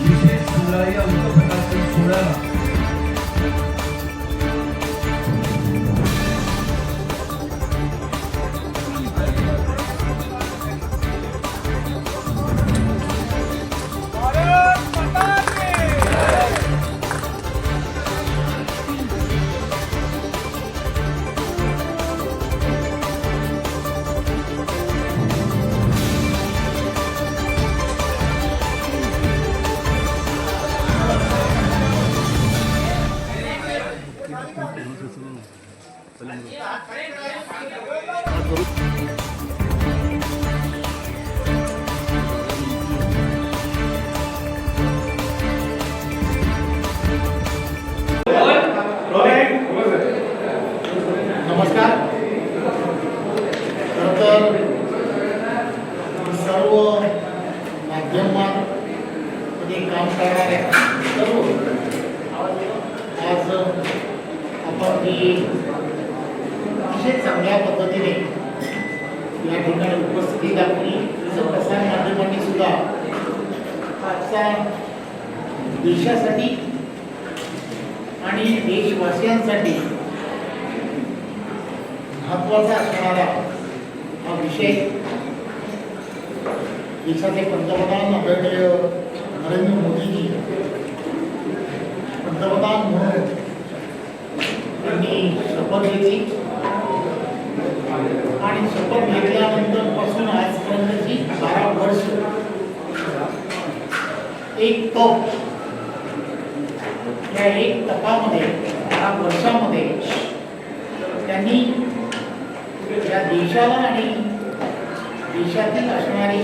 विशेष सोहळा या अंकप्रकाशन सोहळ्याला नमस्कार. खरं तर सर्व माध्यमांमध्ये काम करणाऱ्या सर्व आज आपण ही अतिशय चांगल्या पद्धतीने या ठिकाणी उपस्थिती दाखवली. तसं प्रसार माध्यमांनी सुद्धा आजचा देशासाठी आणि देशवासियांसाठी महत्त्वाचा असणारा हा विषय देशाचे पंतप्रधान आदरणीय नरेंद्र मोदीजी पंतप्रधान म्हणून त्यांनी शपथ घेतली आणि शपथ घेतल्यानंतर पासून आजपर्यंतची 12 वर्ष एक तप, या एक तपामध्ये 12 वर्षामध्ये त्यांनी या देशाला आणि देशातील असणारी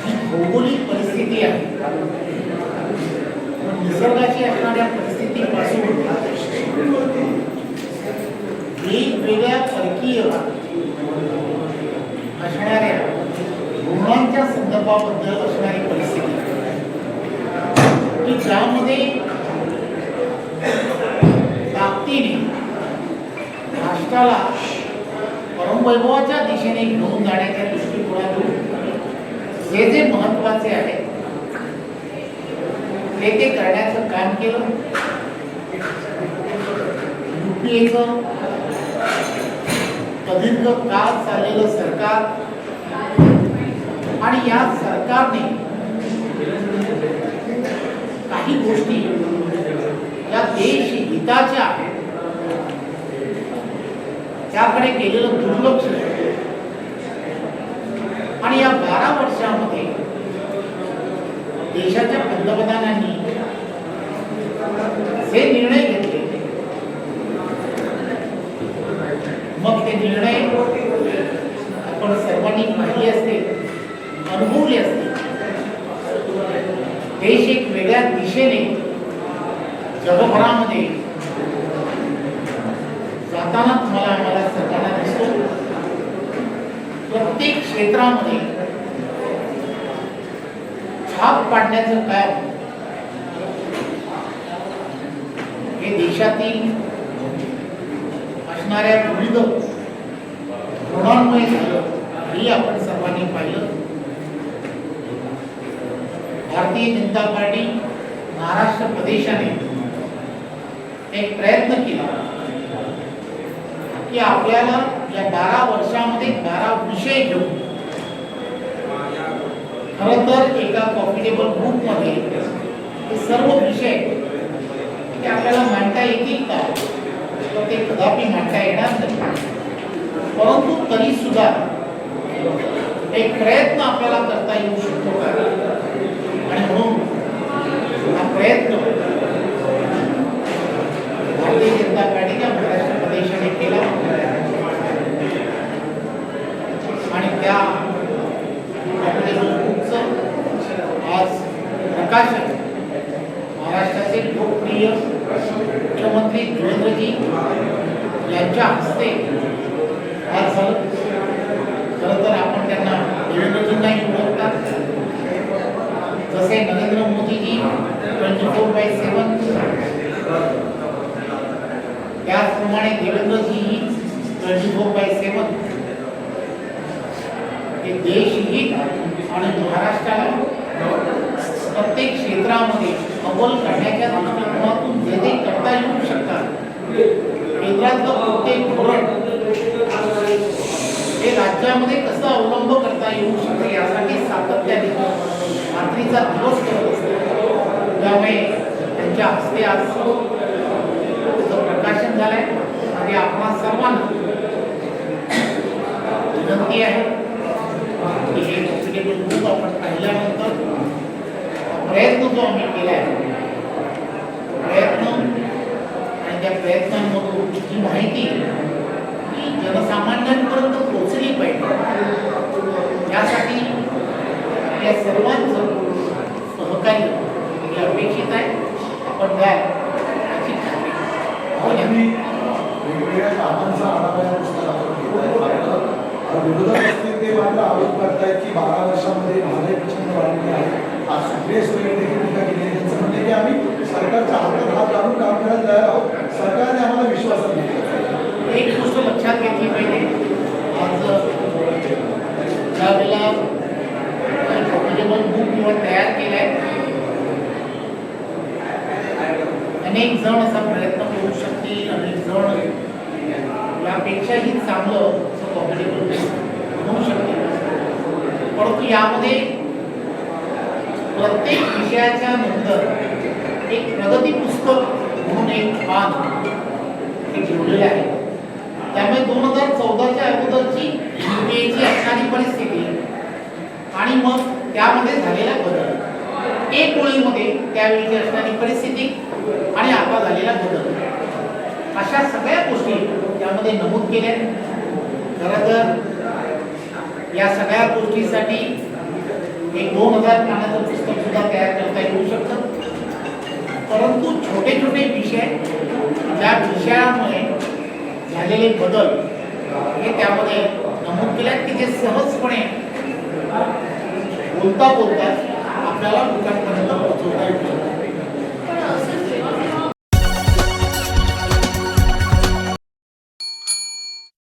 जी भौगोलिक परिस्थिती आहे, निसर्गाची असणाऱ्या परिस्थितीपासून वेगवेगळ्या परकीय असणाऱ्या गुणांच्या संदर्भाबद्दल असणारी परिस्थिती की ज्यामध्ये ताकदीने राष्ट्राला परमवैभवाच्या दिशेने घेऊन जाण्याच्या दृष्टिकोनातून जे जे महत्वाचे आहे ते करण्याचं काम केलं. युपीएचं प्रदीर्घ काळ चाललेलं सरकार आणि या सरकारने काही गोष्टी या देश हिताच्या आहेत त्याकडे केलेलं दुर्लक्ष आणि या 12 वर्षामध्ये देशाच्या पंतप्रधानांनी जे निर्णय घेतले, मग ते निर्णय आपण सर्वांनी पाहिले असतील, अनुभवले असतील. देश एक वेगळ्या दिशेने जगभरामध्ये जाताना तुम्हाला आम्हाला सर्वांना दिसतो. प्रत्येक क्षेत्रामध्ये छाप पाडण्याचं काम हे देशातील असणाऱ्या विविध गुणांमुळे झालं हे आपण सर्वांनी पाहिलं. भारतीय जनता पार्टी महाराष्ट्र प्रदेशाने एक प्रयत्न केला की आपल्याला या 12 वर्षामध्ये 12 विषय घेऊन खरं तर एका कॉम्पिटेबल ग्रुपमध्ये हे सर्व विषय ते आपल्याला मांडता येतील का, तर ते कदापि मांडता येणार नाही. परंतु तरी सुद्धा एक प्रयत्न आपल्याला करता येऊ शकतो का, आणि म्हणून हा प्रयत्न भारतीय जनता पार्टीच्या महाराष्ट्र प्रदेशाने केला आणि त्या आज प्रकाशन महाराष्ट्राचे लोकप्रिय मुख्यमंत्री देवेंद्रजी यांच्या हस्ते आज झालं. खरं तर आपण त्यांना देवेंद्रजींनाही ओळखतात. जसे नरेंद्र मोदीजी 24/7, त्याचप्रमाणे देवेंद्रजी 24/7 हे देशहित आणि महाराष्ट्राला क्षेत्रामध्ये अव्वल करण्याच्या दृष्टिकोनातून जे जे करता येऊ शकतात, केंद्रातलं प्रत्येक धोरण हे राज्यामध्ये कसं अवलंब करता येऊ शकतं यासाठी सातत्याने रात्रीचा दिवस करत असतात. त्यामुळे त्यांच्या हस्ते आज त्याचं प्रकाशन झालंय आणि आपणा सर्वांना विनंती आहे की हे कॉम्पिटेबल बुक आपण पाहिल्यानंतर प्रयत्न जो आम्ही केलाय प्रयत्न आणि त्या प्रयत्नांमधून ही माहिती ही जनसामान्यांपर्यंत पोहोचली पाहिजे. यासाठी या सर्वांचं सहकार्य हे अपेक्षित आहे. आपण द्याल याची खात्री. आम्ही वेगवेगळ्या कामांचा आढावा या पुस्तकातून घेतोय. विरोधक असतील ते मात्र आरोप करतायत की 12 वर्षामध्ये महागाई प्रचंड वाढली आहे. आज सुप्रिया सुळे देखील टीका केली आहे. त्यांचं म्हणणे की आम्ही सरकारच्या हातात हात घालून काम करायला तयार आहोत. सरकारने आम्हाला विश्वासात घेतलं. एक गोष्ट लक्षात घेतली पाहिजे. आज ज्यावेळेला कॉम्पिटेबल बुक किंवा तयार केलाय, अनेक जण असा प्रयत्न करू शकतील, अनेक जण यापेक्षाही चांगलं कॉम्पिटेबल बुक होऊ शकते. परंतु यामध्ये प्रत्येक विषयाच्या नंतर एक प्रगती पुस्तक म्हणून एक पान हे ठेवलेलं आहे. त्यामुळे 2014च्या अगोदरची UPAची असणारी परिस्थिती आणि मग त्यामध्ये झालेला बदल, एक ओळीमध्ये त्यावेळीची असणारी परिस्थिती आणि आता झालेला बदल, अशा सगळ्या गोष्टी त्यामध्ये नमूद केल्या. खरं तर या सगळ्या गोष्टीसाठी एक 2000 पानाचं पुस्तक सुद्धा तयार करता येऊ शकतं. परंतु छोटे छोटे विषय, ज्या विषयामुळे झालेले बदल हे त्यामध्ये नमूद केले की जे सहजपणे बोलता बोलता आपल्याला लोकांपर्यंत पोहोचवता येऊ शकतात.